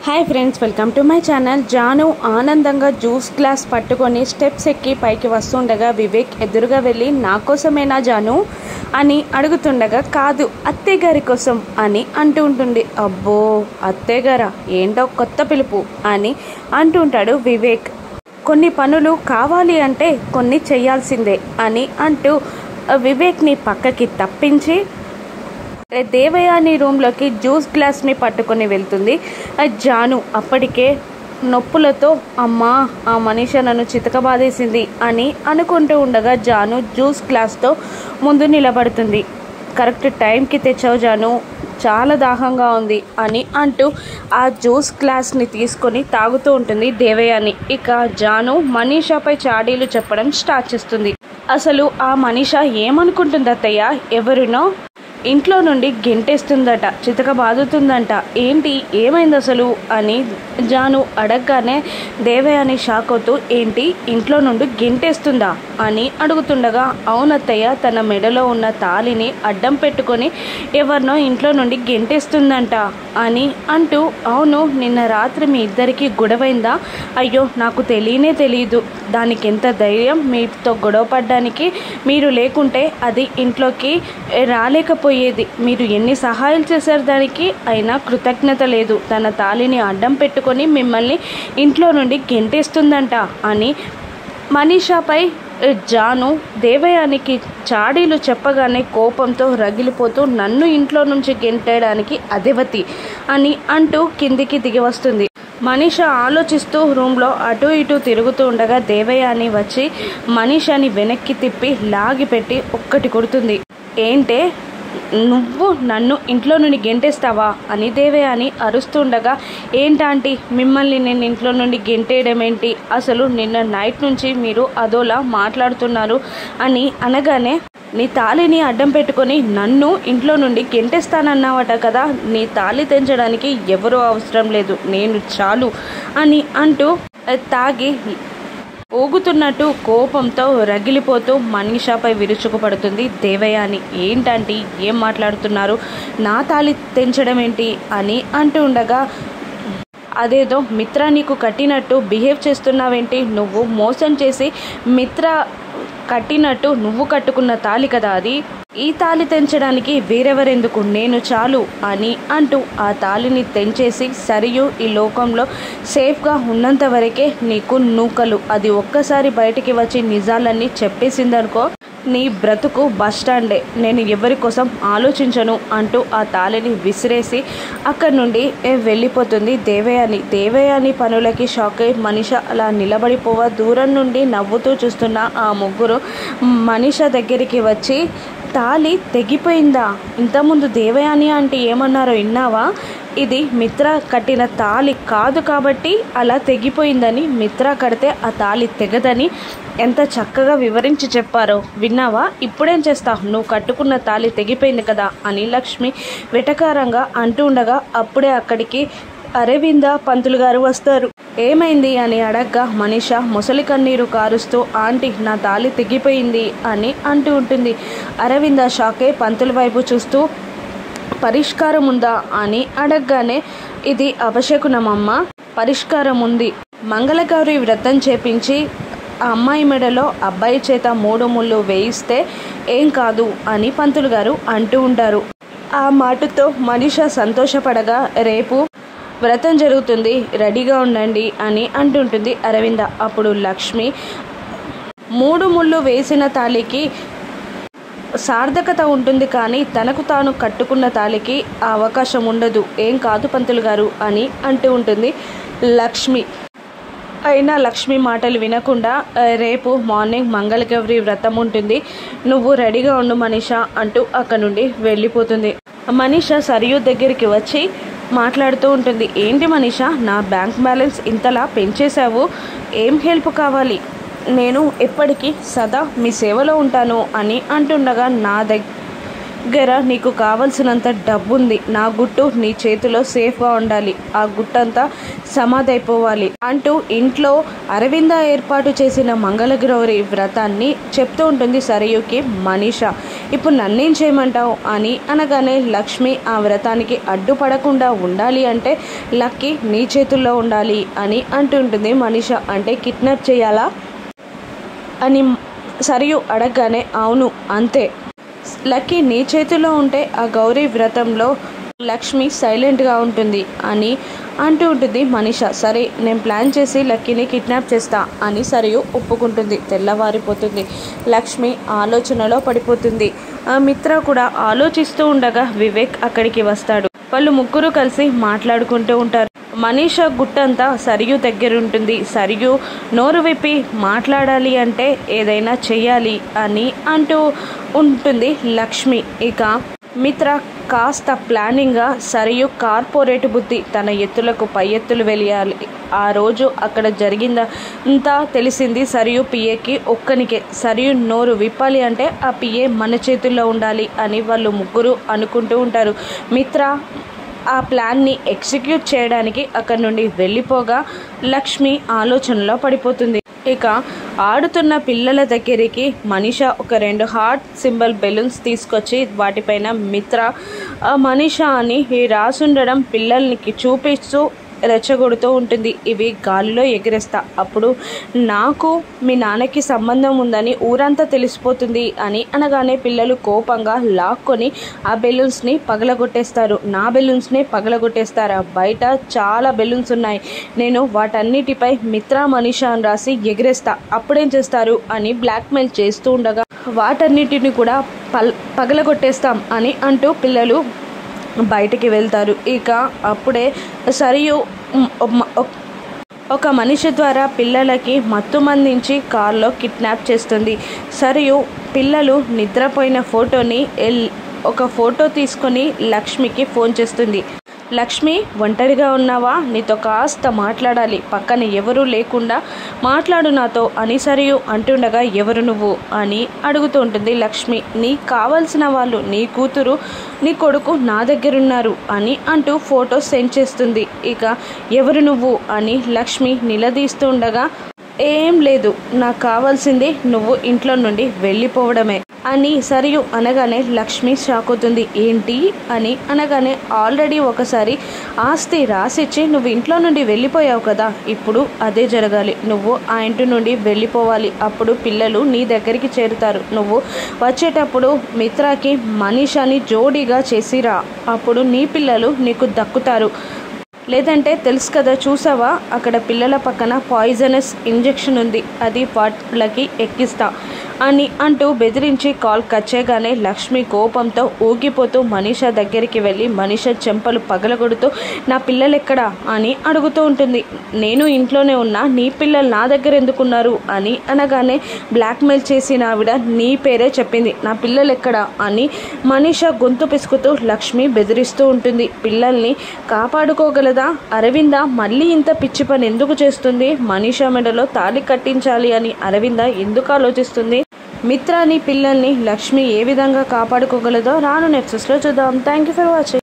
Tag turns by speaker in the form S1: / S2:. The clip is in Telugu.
S1: Hi friends, welcome to my channel. జాను ఆనందంగా జ్యూస్ గ్లాస్ పట్టుకొని స్టెప్స్ ఎక్కి పైకి వస్తుండగా వివేక్ ఎదురుగా వెళ్ళి నా కోసమేనా జాను అని అడుగుతుండగా కాదు అత్తయ్య గారి కోసం అని అంటూ ఉంటుంది. అబ్బో అత్తయ్య గారా, ఏంటో కొత్త పిలుపు అని అంటుంటాడు వివేక్. కొన్ని పనులు కావాలి అంటే కొన్ని చేయాల్సిందే అని అంటూ వివేక్ని పక్కకి తప్పించి దేవయాని రూమ్లోకి జ్యూస్ గ్లాస్ని పట్టుకొని వెళ్తుంది జాను. అప్పటికే నొప్పులతో అమ్మా ఆ మనిషి నన్ను చితకబాదేసింది అని అనుకుంటూ ఉండగా జాను జ్యూస్ గ్లాస్తో ముందు నిలబడుతుంది. కరెక్ట్ టైంకి తెచ్చావు జాను, చాలా దాహంగా ఉంది అని అంటూ ఆ జ్యూస్ గ్లాస్ని తీసుకొని తాగుతూ ఉంటుంది దేవయాని. ఇక జాను మనీషాపై చాడీలు చెప్పడం స్టార్ట్ చేస్తుంది. అసలు ఆ మనీషా ఏమనుకుంటుంది అత్తయ్య, ఎవరినో ఇంట్లో నుండి గెంటేస్తుందట, చితక బాదుతుందంట, ఏంటి ఏమైంది అసలు అని జాను అడగగానే దేవయాని షాక్ అవుతూ ఏంటి ఇంట్లో నుండి గెంటేస్తుందా అని అడుగుతుండగా అవునత్తయ్య, తన మెడలో ఉన్న తాళిని అడ్డం పెట్టుకొని ఎవరినో ఇంట్లో నుండి గెంటేస్తుందంట అని అంటూ అవును నిన్న రాత్రి మీ ఇద్దరికి గొడవైందా, అయ్యో నాకు తెలియదు, దానికి ఎంత ధైర్యం మీతో గొడవ పడ్డానికి, మీరు లేకుంటే అది ఇంట్లోకి రాలేకపోయేది, మీరు ఎన్ని సహాయాలు చేశారు దానికి, అయినా కృతజ్ఞత లేదు, తన తాళిని అడ్డం పెట్టుకొని మిమ్మల్ని ఇంట్లో నుండి గెంటేస్తుందంట అని మనీషాపై జాను దేవయానికి చాడీలు చెప్పగానే కోపంతో రగిలిపోతూ నన్ను ఇంట్లో నుంచి గెంటేయడానికి అధివతి అని అంటూ కిందికి దిగి వస్తుంది. మనీషా ఆలోచిస్తూ రూమ్లో అటు ఇటు తిరుగుతూ ఉండగా దేవయాని వచ్చి మనీషాని వెనక్కి తిప్పి లాగిపెట్టి ఒక్కటి కొడుతుంది. ఏంటే నువ్వు నన్ను ఇంట్లో నుండి గెంటేస్తావా అని దేవయాని అరుస్తుండగా ఏంటంటే మిమ్మల్ని నేను ఇంట్లో నుండి గెంటేయడం ఏంటి, అసలు నిన్న నైట్ నుంచి మీరు అదోలా మాట్లాడుతున్నారు అని అనగానే నీ తాళిని అడ్డం పెట్టుకొని నన్ను ఇంట్లో నుండి గెంటేస్తానన్నావట కదా, నీ తాళి తెంచడానికి ఎవరూ అవసరం లేదు, నేను చాలు అని అంటూ తాగి ఊగుతున్నట్టు కోపంతో రగిలిపోతూ మనీషాపై విరుచుకుపడుతుంది దేవయాని. ఏంటంటే ఏం మాట్లాడుతున్నారు, నా తాళి తెంచడం ఏంటి అని అంటూ ఉండగా అదేదో మిత్ర నీకు కట్టినట్టు బిహేవ్ చేస్తున్నావేంటి, నువ్వు మోసం చేసి మిత్ర కట్టినట్టు నువ్వు కట్టుకున్న తాళి కదా అది, ఈ తాళి తెంచడానికి వేరెవరెందుకు, నేను చాలు అని అంటూ ఆ తాళిని తెంచేసి సరియు ఈ లోకంలో సేఫ్గా ఉన్నంత వరకే నీకు నూకలు, అది ఒక్కసారి బయటికి వచ్చి నిజాలన్నీ చెప్పేసిందనుకో నీ బ్రతుకు బస్టాండే, నేను ఎవరి కోసం ఆలోచించను అంటూ ఆ తాళిని విసిరేసి అక్కడి నుండి వెళ్ళిపోతుంది దేవయాని పనులకి షాక్ అయి మనీషా అలా నిలబడిపోవా దూరం నుండి నవ్వుతూ చూస్తున్న ఆ ముగ్గురు మనీషా దగ్గరికి వచ్చి తాళి తెగిపోయిందా, ఇంతకుముందు దేవయాని అంటే ఏమన్నారో విన్నావా, ఇది మిత్ర కట్టిన తాళి కాదు కాబట్టి అలా తెగిపోయిందని, మిత్ర కడితే ఆ తాళి తెగదని ఎంత చక్కగా వివరించి చెప్పారో విన్నావా, ఇప్పుడేం చేస్తావు, నువ్వు కట్టుకున్న తాళి తెగిపోయింది కదా అని లక్ష్మి వెటకారంగా అంటూ ఉండగా అప్పుడే అక్కడికి అరవింద పంతులు గారు వస్తారు. ఏమైంది అని అడగ్గా మనీషా ముసలి కన్నీరు కారుస్తూ ఆంటీ నా తాళి తెగిపోయింది అని అంటూ ఉంటుంది. అరవింద షాకే పంతుల వైపు చూస్తూ పరిష్కారం ఉందా అని అడగగానే ఇది అవశకునమమ్మ, పరిష్కారం ఉంది, మంగళగౌరి వ్రతం చేపించి ఆ అమ్మాయి మెడలో అబ్బాయి చేత 3 ముళ్ళు వేయిస్తే ఏం కాదు అని పంతులు గారు అంటూ ఉంటారు. ఆ మాటతో మనీషా సంతోషపడగా రేపు వ్రతం జరుగుతుంది రెడీగా ఉండండి అని అంటుంటుంది అరవింద. అప్పుడు లక్ష్మి 3 ముళ్ళు వేసిన తాళికి సార్థకత ఉంటుంది కానీ తనకు తాను కట్టుకున్న తాళికి ఆ అవకాశం ఉండదు, ఏం కాదు పంతులు గారు అని అంటూ ఉంటుంది లక్ష్మి. అయినా లక్ష్మి మాటలు వినకుండా రేపు మార్నింగ్ మంగళగౌరి వ్రతం ఉంటుంది, నువ్వు రెడీగా ఉండు మనీషా అంటూ అక్కడ నుండి వెళ్ళిపోతుంది. మనీషా సరియు దగ్గరికి వచ్చి మాట్లాడుతూ ఉంటుంది. ఏంటి మనీషా, నా బ్యాంక్ బ్యాలెన్స్ ఇంతలా పెంచేశావు, ఏం హెల్ప్ కావాలి, నేను ఎప్పటికీ సదా మీ సేవలో ఉంటాను అని అంటుండగా నా దగ్గర నీకు కావలసినంత డబ్బుంది, నా గుట్టు నీ చేతిలో సేఫ్గా ఉండాలి, ఆ గుట్టంతా సమాధైపోవాలి అంటూ ఇంట్లో అరవింద ఏర్పాటు చేసిన మంగళగౌరి వ్రతాన్ని చెప్తూ ఉంటుంది సరయుకి మనీషా. ఇప్పుడు నన్నేం చేయమంటావు అని అనగానే లక్ష్మి ఆ వ్రతానికి అడ్డుపడకుండా ఉండాలి అంటే లక్కీ నీ చేతుల్లో ఉండాలి అని అంటుంటుంది మనీష. అంటే కిడ్నాప్ చేయాలా అని సరియు అడగగానే అవును అంతే, లక్కీ నీ చేతిలో ఉంటే ఆ గౌరీ వ్రతంలో లక్ష్మి సైలెంట్గా ఉంటుంది అని అంటూ ఉంటుంది మనీష. సరే నేను ప్లాన్ చేసి లక్కీని కిడ్నాప్ చేస్తా అని సరియు ఒప్పుకుంటుంది. తెల్లవారిపోతుంది. లక్ష్మి ఆలోచనలో పడిపోతుంది. ఆ మిత్ర కూడా ఆలోచిస్తూ ఉండగా వివేక్ అక్కడికి వస్తాడు. వాళ్ళు ముగ్గురు కలిసి మాట్లాడుకుంటూ ఉంటారు. మనీష గుట్టంతా సరియు దగ్గరుంటుంది. సరియు నోరు విప్పి మాట్లాడాలి అంటే ఏదైనా చెయ్యాలి అని అంటూ ఉంటుంది లక్ష్మి. ఇక మిత్ర కాస్త ప్లానింగ్గా సరియు కార్పొరేట్ బుద్ధి, తన ఎత్తులకు పై ఎత్తులు వెలియాలి. ఆ రోజు అక్కడ జరిగిందంతా తెలిసింది సరియు పిఏకి ఒక్కనికే. సరియు నోరు విప్పాలి అంటే ఆ పిఏ మన చేతుల్లో ఉండాలి అని వాళ్ళు ముగ్గురు అనుకుంటూ ఉంటారు. మిత్ర ఆ ప్లాన్ని ఎగ్జిక్యూట్ చేయడానికి అక్కడి నుండి వెళ్ళిపోగా లక్ష్మి ఆలోచనలో పడిపోతుంది. ఇక ఆడుతున్న పిల్లల దగ్గరికి మనీష ఒక 2 హార్ట్ సింబల్ బెలూన్స్ తీసుకొచ్చి వాటిపైన మిత్ర మనీష అని రాసుండడం పిల్లలకి చూపిస్తూ రెచ్చగొడుతూ ఉంటుంది. ఇవి గాలిలో ఎగిరేస్తా, అప్పుడు నాకు మీ నాన్నకి సంబంధం ఉందని ఊరంతా తెలిసిపోతుంది అని అనగానే పిల్లలు కోపంగా లాక్కొని ఆ బెలూన్స్ని పగలగొట్టేస్తారు. నా బెలూన్స్ని పగలగొట్టేస్తారా? బయట చాలా బెలూన్స్ ఉన్నాయి, నేను వాటన్నిటిపై మిత్ర మనీష అని రాసి ఎగిరేస్తా, అప్పుడేం చేస్తారు అని బ్లాక్మెయిల్ చేస్తూ ఉండగా వాటన్నిటిని కూడా పగలగొట్టేస్తాం అని అంటూ పిల్లలు బయటికి వెళ్తారు. ఇక అప్పుడే సరియు ఒక మనిషి ద్వారా పిల్లలకి మత్తుమందించి కారులో కిడ్నాప్ చేస్తుంది. సరియు పిల్లలు నిద్రపోయిన ఫోటోని ఒక ఫోటో తీసుకొని లక్ష్మికి ఫోన్ చేస్తుంది. లక్ష్మి ఒంటరిగా ఉన్నావా? నీతో కాస్త మాట్లాడాలి, పక్కన ఎవరూ లేకుండా మాట్లాడు నాతో అని సరియు అంటుండగా ఎవరు నువ్వు అని అడుగుతూ ఉంటుంది లక్ష్మి. నీకు కావాల్సిన వాళ్ళు నీ కూతురు నీ కొడుకు నా దగ్గరున్నారు అని అంటూ ఫోటో సెండ్ చేస్తుంది. ఇక ఎవరు నువ్వు అని లక్ష్మి నిలదీస్తూ ఉండగా ఏం లేదు, నాకు కావాల్సింది నువ్వు ఇంట్లో నుండి వెళ్ళిపోవడమే అని సరియు అనగానే లక్ష్మి షాక్ అవుతుంది. ఏంటి అని అనగానే ఆల్రెడీ ఒకసారి ఆస్తి రాసిచ్చి నువ్వు ఇంట్లో నుండి వెళ్ళిపోయావు కదా, ఇప్పుడు అదే జరగాలి. నువ్వు ఆ ఇంటి నుండి వెళ్ళిపోవాలి, అప్పుడు పిల్లలు నీ దగ్గరికి చేరుతారు. నువ్వు వచ్చేటప్పుడు మిత్రాకి మనీషాని జోడీగా చేసిరా, అప్పుడు నీ పిల్లలు నీకు దక్కుతారు. లేదంటే తెలుసు కదా, చూసావా అక్కడ పిల్లల పక్కన పాయిజనస్ ఇంజెక్షన్ ఉంది, అది వాళ్ళకి ఎక్కిస్తా అని అంటూ బెదిరించి కాల్ కట్ చేయగానే లక్ష్మి కోపంతో ఊగిపోతూ మనీష దగ్గరికి వెళ్ళి మనీష చెంపలు పగలగొడుతూ నా పిల్లలు ఎక్కడా అని అడుగుతూ ఉంటుంది. నేను ఇంట్లోనే ఉన్నా, నీ పిల్లలు నా దగ్గర ఎందుకున్నారు అని అనగానే బ్లాక్మెయిల్ చేసిన ఆవిడ నీ పేరే చెప్పింది, నా పిల్లలు ఎక్కడా అని మనీష గొంతు పిసుకుతూ లక్ష్మి బెదిరిస్తూ ఉంటుంది. పిల్లల్ని కాపాడుకోగలదా అరవింద? మళ్ళీ ఇంత పిచ్చి పని ఎందుకు చేస్తుంది? మనీష మెడలో తాళి కట్టించాలి అని అరవింద ఎందుకు ఆలోచిస్తుంది? మిత్రాని పిల్లల్ని లక్ష్మి ఏ విధంగా కాపాడుకోగలదో రాను ఎపిసోడ్స్లో చూద్దాం. Thank you for watching.